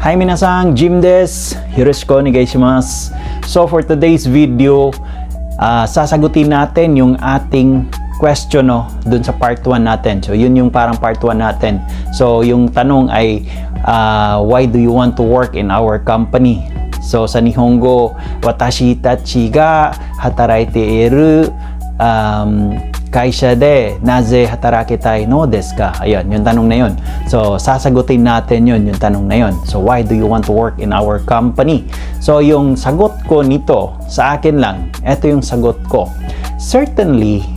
Hi minasan, Jim des. Yoroshiku onegaishimasu. So for today's video, sasagutin natin yung ating question dun sa part 1 natin. So yun yung parang part 1 natin. So yung tanong ay why do you want to work in our company? So sa Nihongo, watashi tachi ga hataraite iru kaisha de naze hatarakitai no desu ka? Ayun, yung tanong na yun. So sasagutin natin yun, yung tanong na yun. So why do you want to work in our company? So yung sagot ko nito, sa akin lang, ito yung sagot ko. Certainly,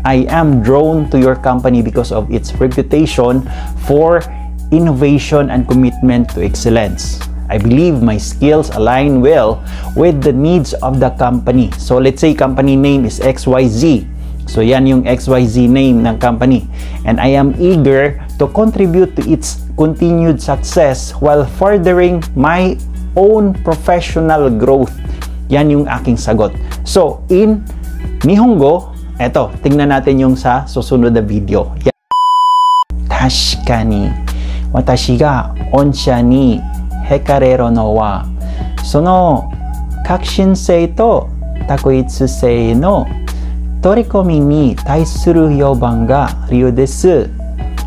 I am drawn to your company because of its reputation for innovation and commitment to excellence. I believe my skills align well with the needs of the company. So let's say company name is XYZ. So yan yung XYZ name ng company. And I am eager to contribute to its continued success while furthering my own professional growth. Yan yung aking sagot. So in Nihongo, eto, tingnan natin yung sa susunod na video. Tashikani, watashi ga onsha ni hekarero no wa, sono kakushinsei to takuitsusei no torikomi ni taisuru yoban ga ryu desu.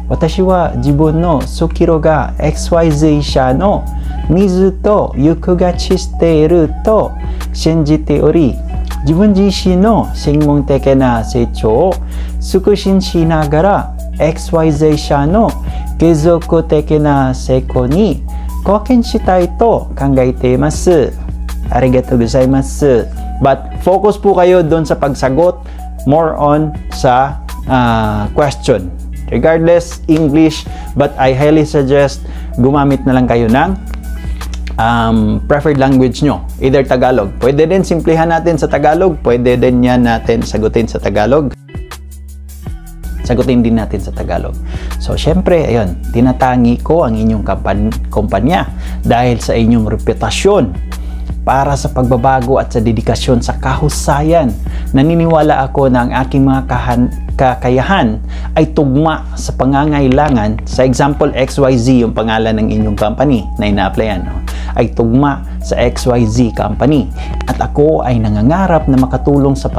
Watashi wa jibun no sukiro ga XYZ 社のニーズと欲がちしていると信じており、自分自身の専門的な成長を促進しながら XYZ 社の継続的な成功に貢献したいと考えています。Arigatou gozaimasu. But focus po kayo doon sa pagsagot, more on sa question. Regardless, English, but I highly suggest gumamit na lang kayo ng preferred language nyo. Either Tagalog. Pwede din simplihan natin sa Tagalog. Pwede din yan natin sagutin sa Tagalog. Sagutin din natin sa Tagalog. So, syempre, ayun, tinatangi ko ang inyong kumpanya dahil sa inyong reputasyon para sa pagbabago at sa dedikasyon sa kahusayan. Naniniwala ako na ang aking mga kakayahan ay tugma sa pangangailangan. Sa example, XYZ, yung pangalan ng inyong company na ina-applyan, ay tugma sa XYZ company. At ako ay nangangarap na makatulong sa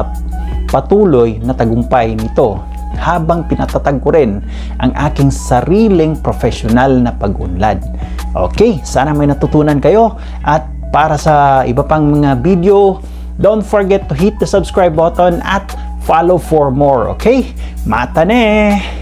patuloy na tagumpay nito habang pinatatag ko rin ang aking sariling profesional na pag-unlad. Okay, sana may natutunan kayo. At para sa iba pang mga video, don't forget to hit the subscribe button at follow for more. Okay? Mata ne!